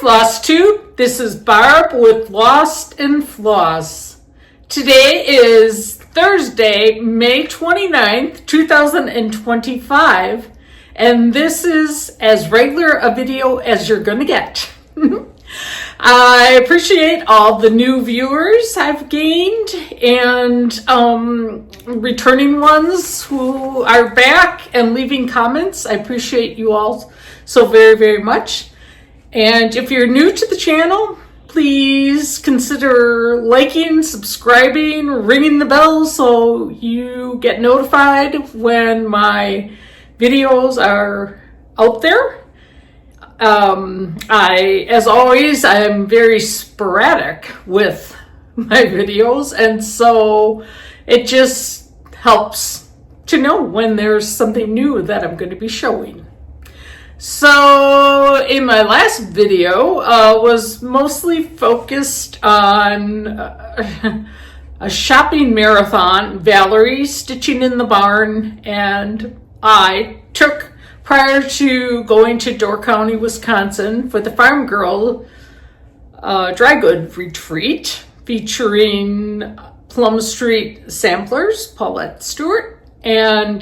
Flosstube. This is Barb with Lost and Floss. Today is Thursday, May 29th, 2025, and this is as regular a video as you're going to get. I appreciate all the new viewers I've gained and returning ones who are back and leaving comments. I appreciate you all so very, very much. And if you're new to the channel, please consider liking, subscribing, ringing the bell so you get notified when my videos are out there. As always, I'm very sporadic with my videos, and so it just helps to know when there's something new that I'm going to be showing. So in my last video was mostly focused on a shopping marathon Valerie stitching in the barn and I took prior to going to Door County, Wisconsin for the Farm Girl Dry Good Retreat featuring Plum Street Samplers, Paulette Stewart, and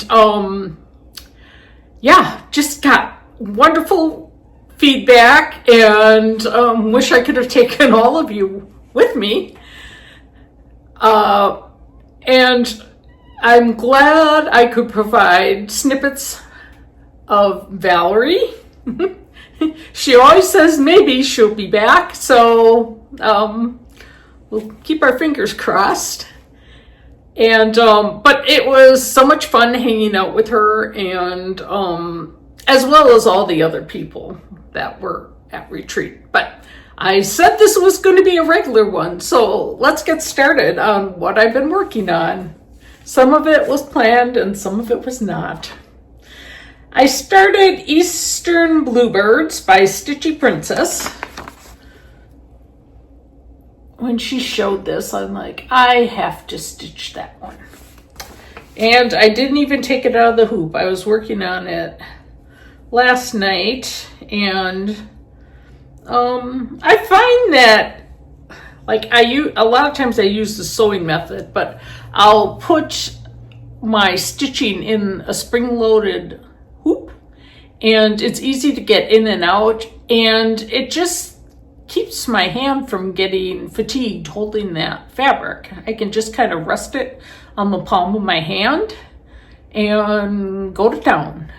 just got wonderful feedback and wish I could have taken all of you with me. And I'm glad I could provide snippets of Valerie. She always says maybe she'll be back, so we'll keep our fingers crossed. And but it was so much fun hanging out with her, and as well as all the other people that were at retreat. But I said this was going to be a regular one, so let's get started on what I've been working on. Some of it was planned and some of it was not. I started Eastern Bluebirds by Stitchy Princess. When she showed this, I'm like, I have to stitch that one. And I didn't even take it out of the hoop. I was working on it last night, and I find that a lot of times I use the sewing method, but I'll put my stitching in a spring-loaded hoop, and it's easy to get in and out, and it just keeps my hand from getting fatigued holding that fabric. I can just kind of rest it on the palm of my hand and go to town.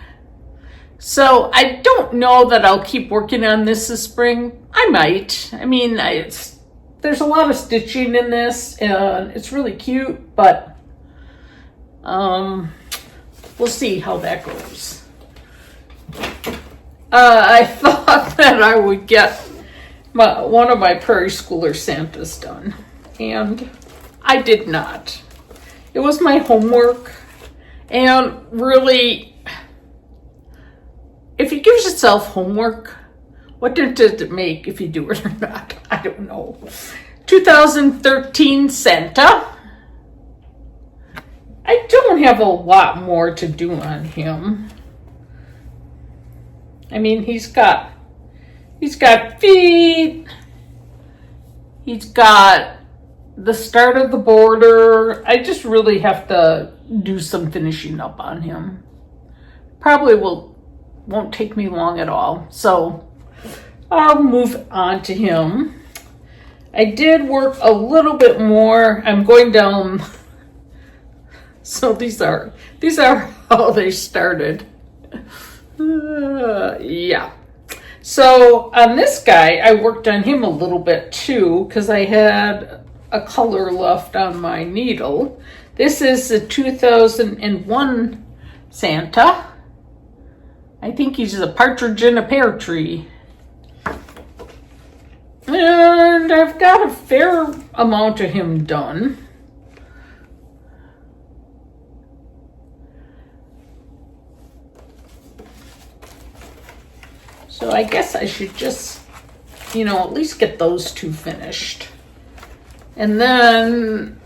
So I don't know that I'll keep working on this spring. I might. I mean, there's a lot of stitching in this, and it's really cute, but we'll see how that goes. I thought that I would get one of my Prairie Schooler Santas done, and I did not. It was my homework, and really, if you give yourself homework, what difference does it make if you do it or not? I don't know. 2013 Santa. I don't have a lot more to do on him. I mean, he's got feet. He's got the start of the border. I just really have to do some finishing up on him. Probably won't take me long at all. So I'll move on to him. I did work a little bit more. I'm going down. So these are how they started. Yeah. So on this guy, I worked on him a little bit too because I had a color left on my needle. This is the 2001 Santa. I think he's a partridge in a pear tree. And I've got a fair amount of him done. So I guess I should just, at least get those two finished. And then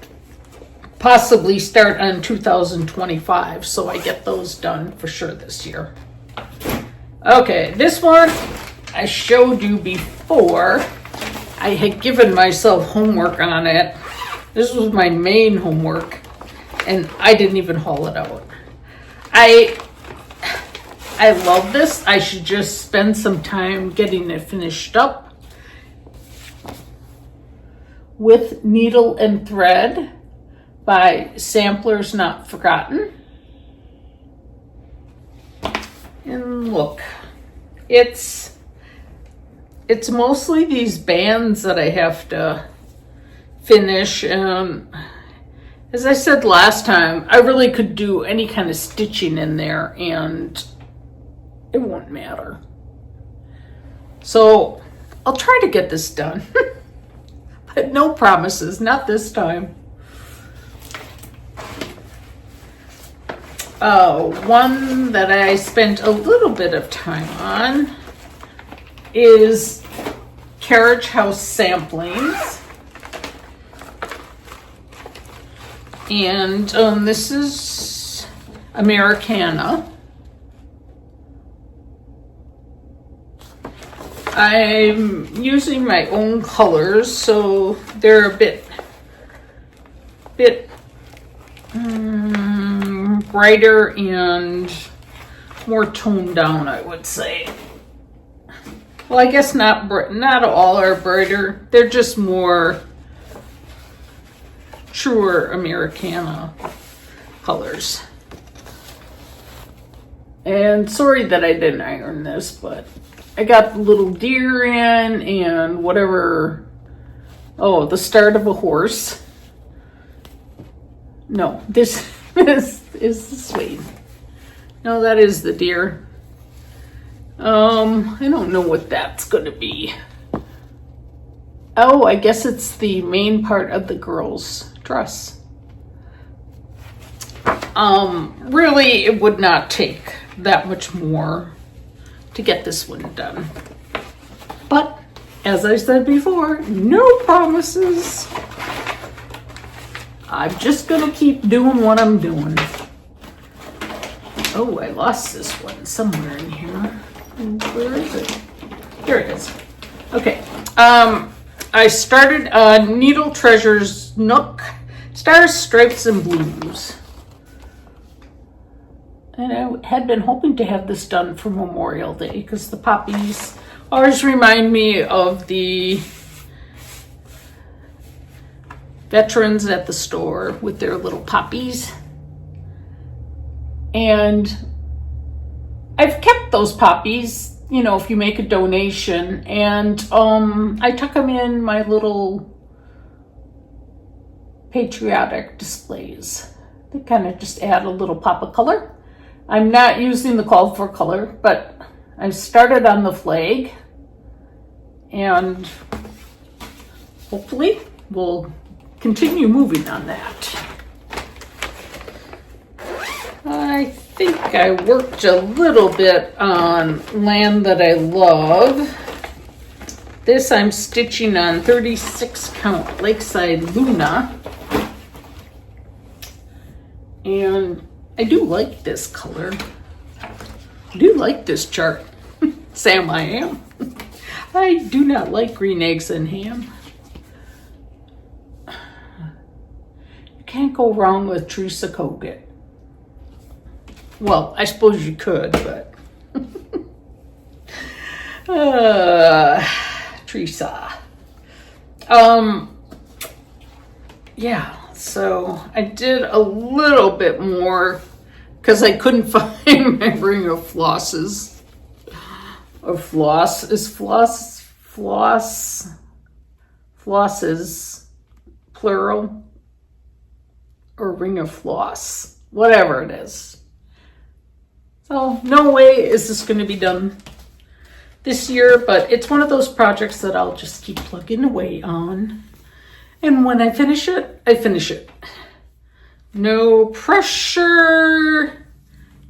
possibly start on 2025 so I get those done for sure this year. Okay, this one I showed you before, I had given myself homework on it. This was my main homework, and I didn't even haul it out. I love this. I should just spend some time getting it finished up. With Needle and Thread by Samplers Not Forgotten. And look, it's mostly these bands that I have to finish. As I said last time, I really could do any kind of stitching in there and it won't matter. So I'll try to get this done. But no promises, not this time. One that I spent a little bit of time on is Carriage House Samplings. And this is Americana. I'm using my own colors, so they're a bit brighter and more toned down, I would say. Well, I guess not all are brighter. They're just more truer Americana colors. And sorry that I didn't iron this, but I got the little deer in and whatever. Oh, the start of a horse. No, this is the swain. No, that is the deer. I don't know what that's gonna be. Oh, I guess it's the main part of the girl's dress. Really, it would not take that much more to get this one done. But, as I said before, no promises. I'm just gonna keep doing what I'm doing. Oh, I lost this one somewhere in here. Where is it? Here it is. Okay. I started Needle Treasures Nook, Stars, Stripes, and Blooms. And I had been hoping to have this done for Memorial Day because the poppies always remind me of the veterans at the store with their little poppies. And I've kept those poppies, you know, if you make a donation, and I tuck them in my little patriotic displays. They kind of just add a little pop of color. I'm not using the call for color, but I started on the flag, and hopefully we'll continue moving on that. I think I worked a little bit on Land That I Love. This I'm stitching on 36 count Lakeside Luna. And I do like this color. I do like this chart. Sam, I am. I do not like green eggs and ham. You can't go wrong with Teresa Kogut. Well, I suppose you could, but Teresa. Yeah, so I did a little bit more because I couldn't find my ring of flosses. Or floss. Is flosses plural? Or ring of floss. Whatever it is. So no way is this going to be done this year, but it's one of those projects that I'll just keep plugging away on. And when I finish it, I finish it. No pressure,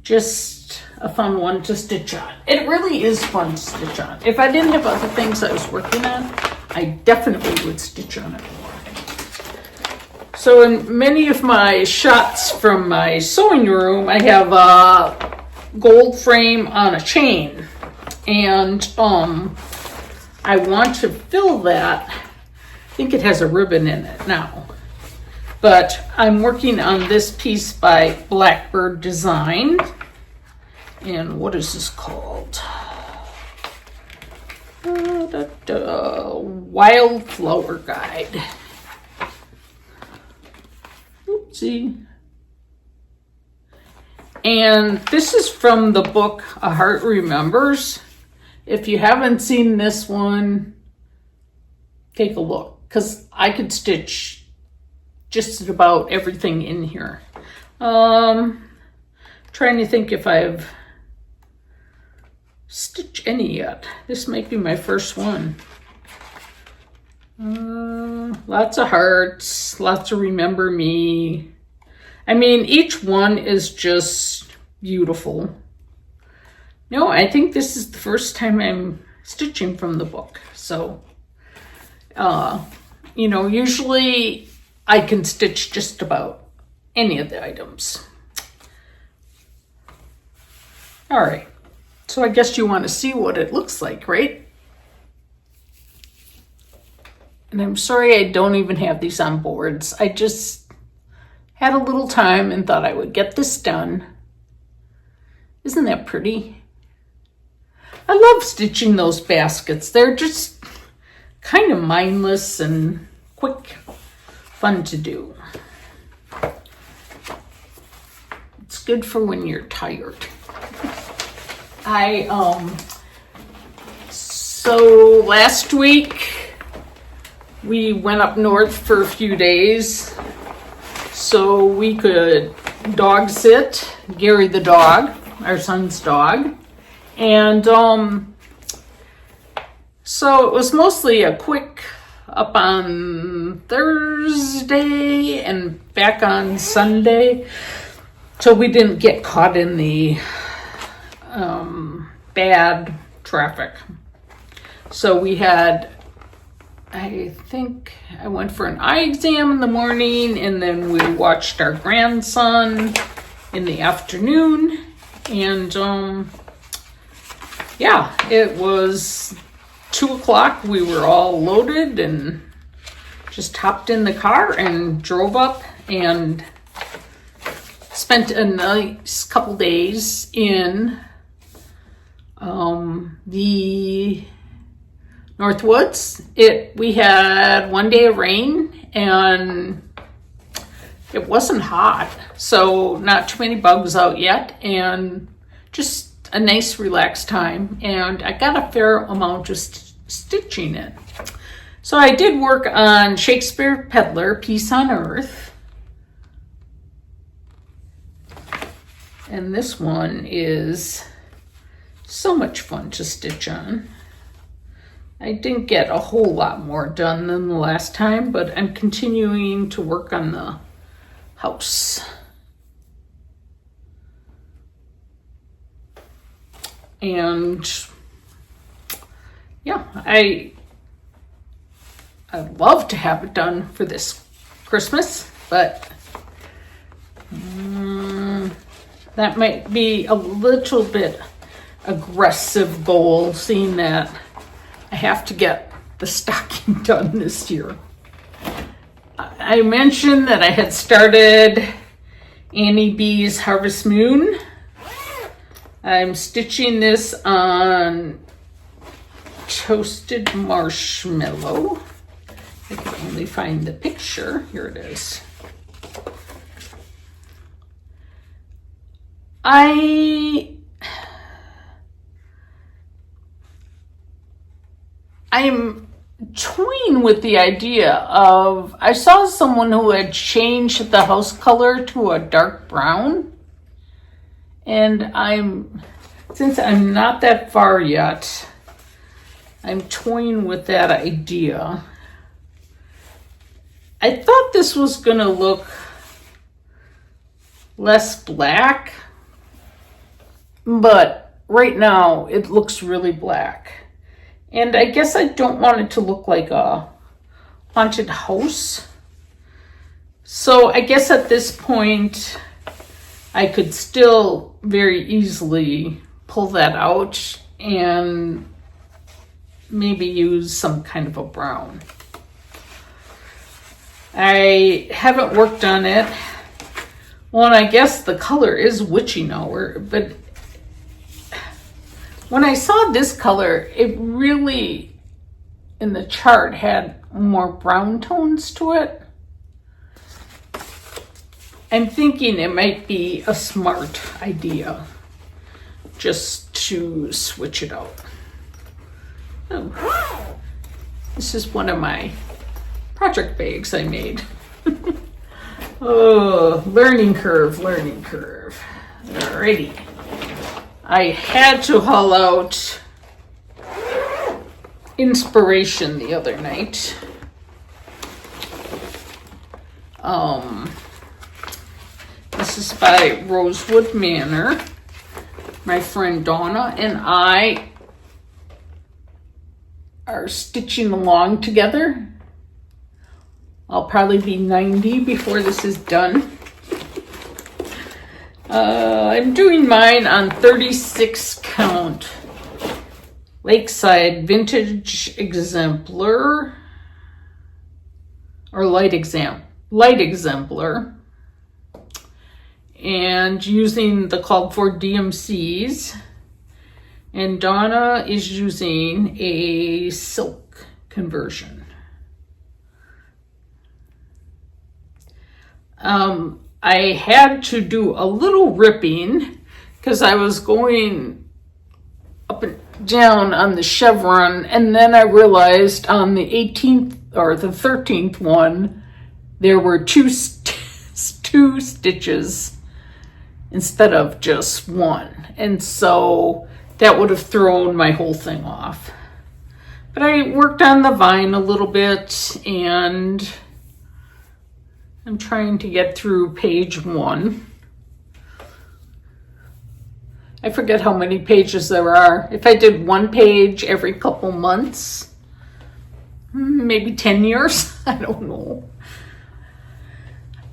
just a fun one to stitch on. It really is fun to stitch on. If I didn't have other things I was working on, I definitely would stitch on it more. So in many of my shots from my sewing room, I have a gold frame on a chain. And I want to fill that. I think it has a ribbon in it now. But I'm working on this piece by Blackbird Design. And what is this called? Wildflower Guide. Oopsie. And this is from the book A Heart Remembers. If you haven't seen this one, take a look, because I could stitch just about everything in here. Trying to think if I've stitched any yet. This might be my first one. Lots of hearts, lots of remember me. I mean, each one is just beautiful. No, I think this is the first time I'm stitching from the book. So, you know, usually I can stitch just about any of the items. All right, so I guess you want to see what it looks like, right? And I'm sorry I don't even have these on boards. I just had a little time and thought I would get this done. Isn't that pretty? I love stitching those baskets. They're just kind of mindless and quick, fun to do. It's good for when you're tired. So last week we went up north for a few days so we could dog sit Gary the dog, our son's dog. And so it was mostly a quick up on Thursday and back on Sunday, so we didn't get caught in the bad traffic. So we had, I think I went for an eye exam in the morning, and then we watched our grandson in the afternoon. And yeah, it was 2 o'clock. We were all loaded and just hopped in the car and drove up and spent a nice couple days in the Northwoods. We had 1 day of rain and it wasn't hot, so not too many bugs out yet, and just a nice relaxed time. And I got a fair amount of stitching in. So I did work on Shakespeare Peddler, Peace on Earth. And this one is so much fun to stitch on. I didn't get a whole lot more done than the last time, but I'm continuing to work on the house. And yeah, I'd love to have it done for this Christmas, but that might be a little bit aggressive goal, seeing that I have to get the stocking done this year. I mentioned that I had started Annie B's Harvest Moon. I'm stitching this on toasted marshmallow. I can only find the picture. Here it is. I'm toying with the idea of, I saw someone who had changed the house color to a dark brown, and since I'm not that far yet, I'm toying with that idea. I thought this was gonna look less black, but right now it looks really black. And I guess I don't want it to look like a haunted house. So I guess at this point, I could still very easily pull that out and maybe use some kind of a brown. I haven't worked on it. Well, and I guess the color is witching hour, but when I saw this color, it really, in the chart, had more brown tones to it. I'm thinking it might be a smart idea just to switch it out. Oh, this is one of my project bags I made. Oh, learning curve, learning curve. Alrighty. I had to haul out Inspiration the other night. This is by Rosewood Manor. My friend Donna and I are stitching along together. I'll probably be 90 before this is done. I'm doing mine on 36 count Lakeside Vintage Exemplar or Light Exemplar, and using the called for DMCs. And Donna is using a silk conversion. I had to do a little ripping because I was going up and down on the chevron, and then I realized on the 18th or the 13th one there were two stitches instead of just one, and so that would have thrown my whole thing off. But I worked on the vine a little bit, and I'm trying to get through page 1. I forget how many pages there are. If I did one page every couple months, maybe 10 years, I don't know.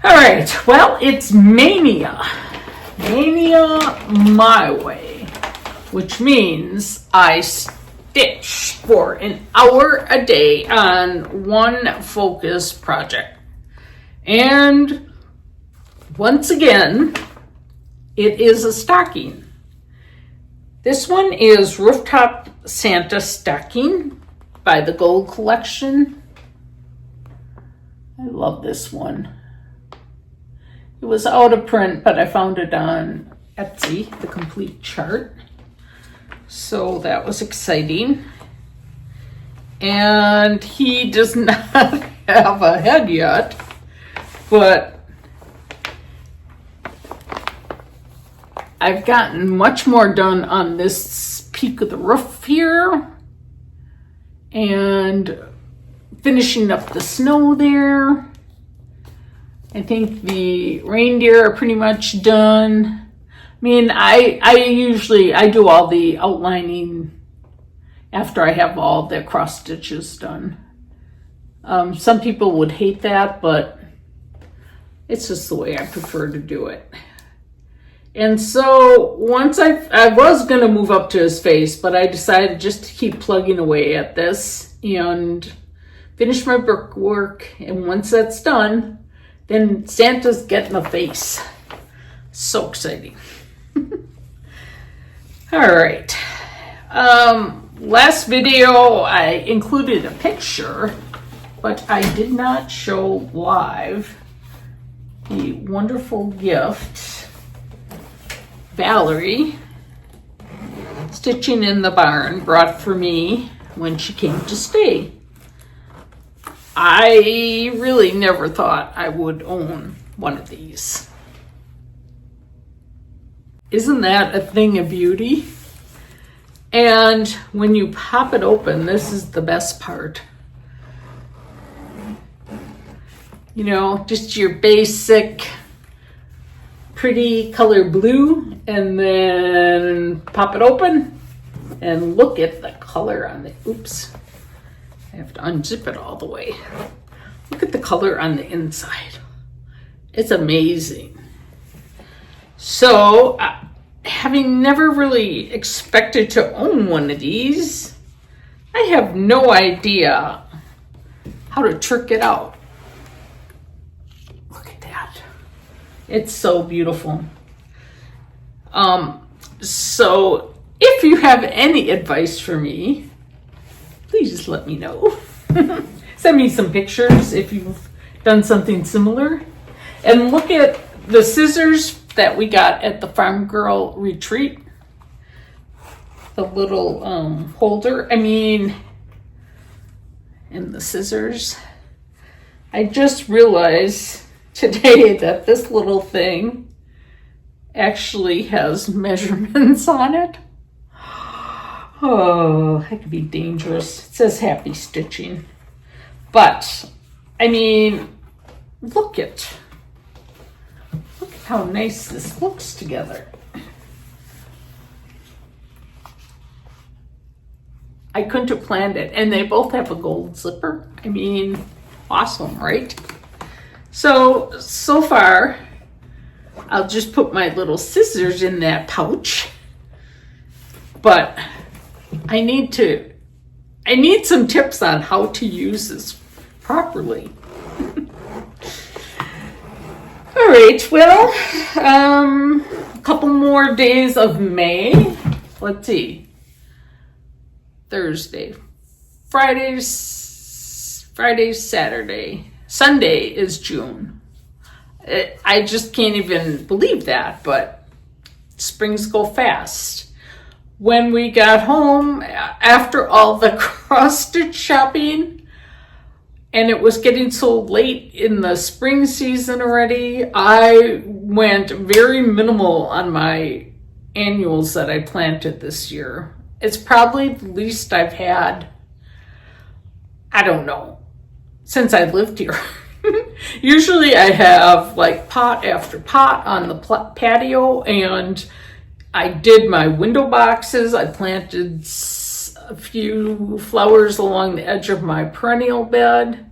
All right, well, it's MayniaMyWay, which means I stitch for an hour a day on one focus project. And once again, it is a stocking. This one is Rooftop Santa Stocking by the Gold Collection. I love this one. It was out of print, but I found it on Etsy, the complete chart. So that was exciting. And he does not have a head yet, but I've gotten much more done on this peak of the roof here and finishing up the snow there. I think the reindeer are pretty much done. I mean, I do all the outlining after I have all the cross stitches done. Some people would hate that, but it's just the way I prefer to do it. And so once I was going to move up to his face, but I decided just to keep plugging away at this and finish my brickwork. And once that's done, then Santa's getting a face. So exciting. All right. Last video, I included a picture, but I did not show live the wonderful gift Valerie, Stitching in the Barn, brought for me when she came to stay. I really never thought I would own one of these. Isn't that a thing of beauty? And when you pop it open, this is the best part. You know, just your basic pretty color blue, and then pop it open and look at the color on the, oops, I have to unzip it all the way. Look at the color on the inside. It's amazing. So having never really expected to own one of these, I have no idea how to trick it out. Look at that. It's so beautiful. So if you have any advice for me, please let me know. Send me some pictures if you've done something similar. And look at the scissors that we got at the Farm Girl retreat. The little holder. I mean, and the scissors. I just realized today that this little thing actually has measurements on it. Oh, that could be dangerous. It says happy stitching. But, I mean, look at how nice this looks together. I couldn't have planned it. And they both have a gold zipper. I mean, awesome, right? So far, I'll just put my little scissors in that pouch. But I need some tips on how to use this properly. All right, well, a couple more days of May. Let's see. Thursday, Friday, Saturday, Sunday is June. I just can't even believe that, but springs go fast. When we got home, after all the cross-stitch shopping, and it was getting so late in the spring season already, I went very minimal on my annuals that I planted this year. It's probably the least I've had, I don't know, since I lived here. Usually I have like pot after pot on the patio, and I did my window boxes. I planted a few flowers along the edge of my perennial bed.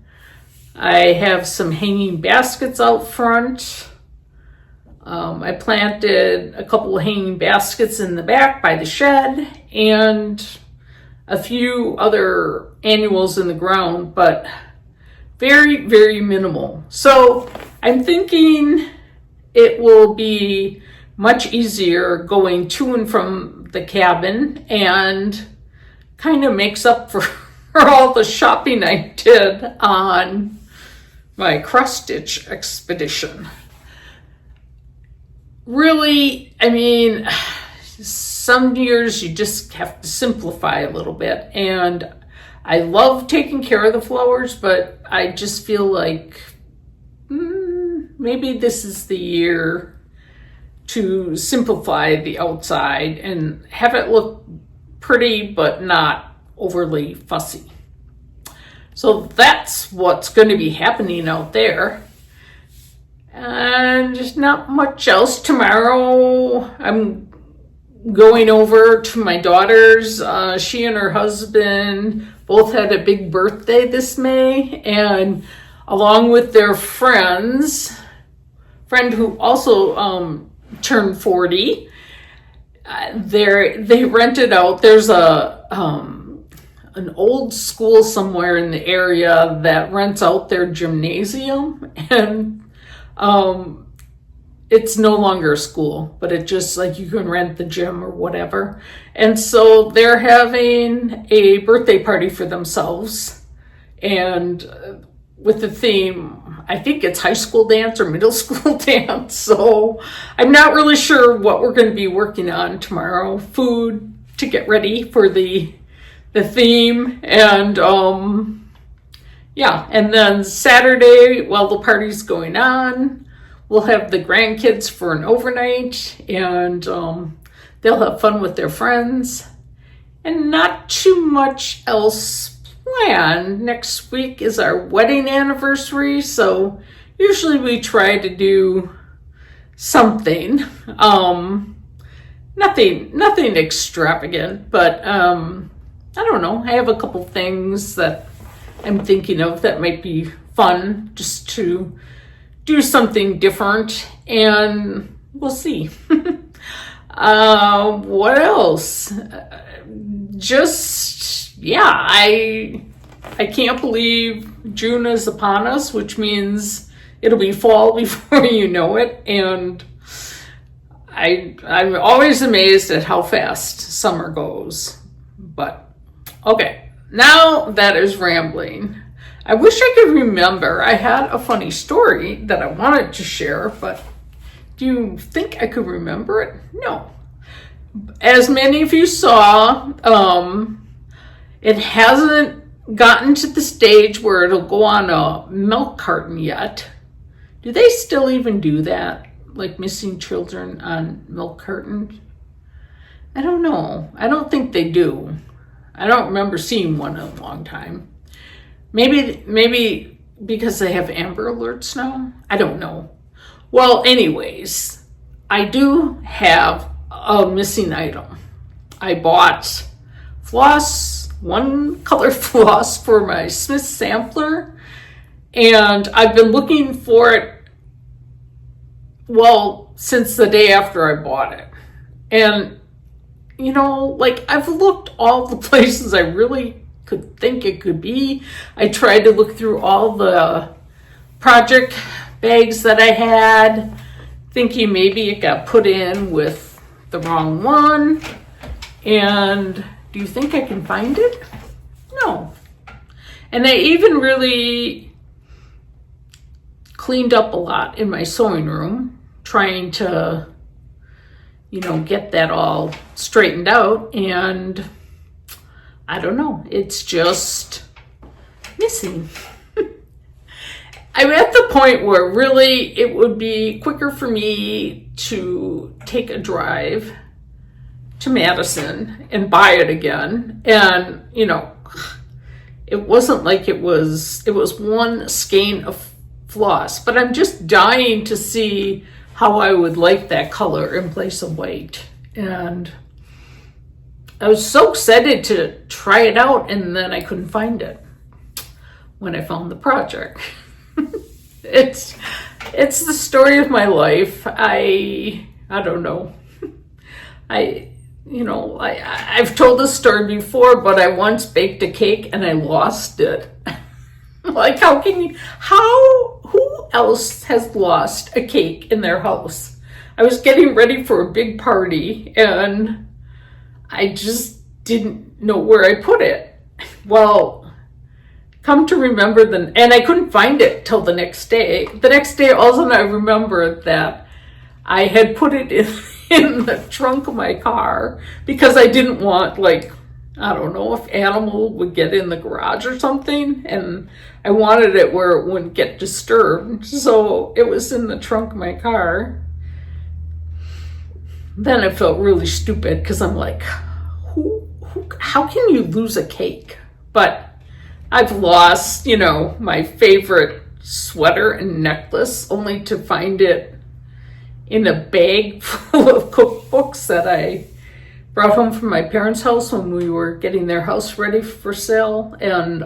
I have some hanging baskets out front. I planted a couple of hanging baskets in the back by the shed and a few other annuals in the ground, but very, very minimal. So I'm thinking it will be much easier going to and from the cabin and kind of makes up for all the shopping I did on my cross-stitch expedition. Really, I mean, some years you just have to simplify a little bit, and I love taking care of the flowers, but I just feel like maybe this is the year to simplify the outside and have it look pretty but not overly fussy. So that's what's going to be happening out there. And not much else. Tomorrow I'm going over to my daughter's. She and her husband both had a big birthday this May, and along with their friend who also turned 40, they rented out. There's an old school somewhere in the area that rents out their gymnasium, and it's no longer a school, but it just like you can rent the gym or whatever. And so they're having a birthday party for themselves, and with the theme, I think it's high school dance or middle school dance. So I'm not really sure what we're going to be working on tomorrow. Food to get ready for the theme, and yeah, and then Saturday, while the party's going on, we'll have the grandkids for an overnight, and they'll have fun with their friends, and not too much else planned. Next week is our wedding anniversary, so usually we try to do something. Nothing extravagant, but I don't know. I have a couple things that I'm thinking of that might be fun just to do something different, and we'll see. What else? Just, yeah, I can't believe June is upon us, which means it'll be fall before you know it. And I'm always amazed at how fast summer goes. But, okay, now that is rambling. I wish I could remember. I had a funny story that I wanted to share, but do you think I could remember it? No. As many of you saw, it hasn't gotten to the stage where it'll go on a milk carton yet. Do they still even do that? Like missing children on milk cartons? I don't know. I don't think they do. I don't remember seeing one in a long time. Maybe because they have Amber Alerts now? I don't know. Well, anyways, I do have a missing item. I bought floss, one color floss for my Smith sampler, and I've been looking for it, well, since the day after I bought it. And, you know, like, I've looked all the places I really could think it could be. I tried to look through all the project bags that I had, thinking maybe it got put in with the wrong one. And do you think I can find it? No. And I even really cleaned up a lot in my sewing room, trying to, you know, get that all straightened out. And I don't know, it's just missing. I'm at the point where really it would be quicker for me to take a drive to Madison and buy it again. And, you know, it wasn't like it was one skein of floss, but I'm just dying to see how I would like that color in place of white. And I was so excited to try it out, and then I couldn't find it when I found the project. It's the story of my life. I don't know. I've told this story before, but I once baked a cake and I lost it. Like, who else has lost a cake in their house? I was getting ready for a big party and I just didn't know where I put it. Well, come to remember and I couldn't find it till the next day. The next day, all of a sudden I remembered that I had put it in the trunk of my car because I didn't want, like, I don't know if animal would get in the garage or something, and I wanted it where it wouldn't get disturbed. So it was in the trunk of my car. Then I felt really stupid because I'm like, how can you lose a cake? But I've lost, you know, my favorite sweater and necklace only to find it in a bag full of cookbooks that I brought home from my parents' house when we were getting their house ready for sale. And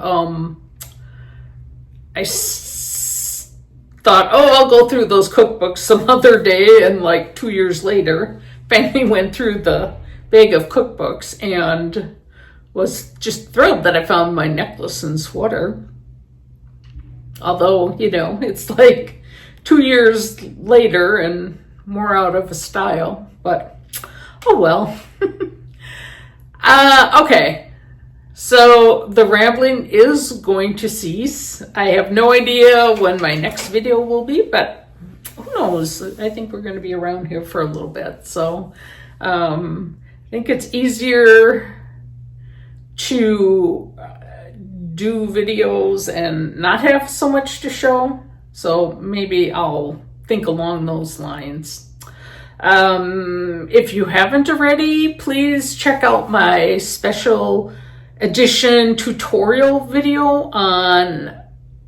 I thought, oh, I'll go through those cookbooks some other day. And like 2 years later, finally went through the bag of cookbooks and was just thrilled that I found my necklace and sweater. Although, you know, it's like 2 years later and more out of a style, but oh well. Okay, so the rambling is going to cease. I have no idea when my next video will be, but who knows? I think we're going to be around here for a little bit. So I think it's easier to do videos and not have so much to show. So maybe I'll think along those lines. If you haven't already, please check out my special edition tutorial video on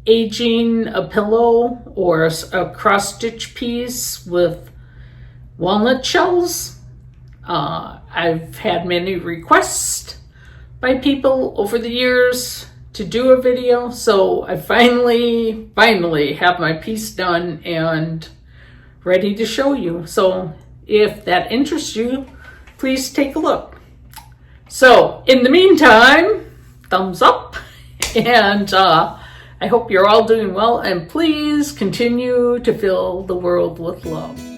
aging a pillow or a cross-stitch piece with walnut shells. I've had many requests by people over the years to do a video, so I finally have my piece done and ready to show you. So if that interests you, please take a look. So in the meantime, thumbs up, and I hope you're all doing well, and please continue to fill the world with love.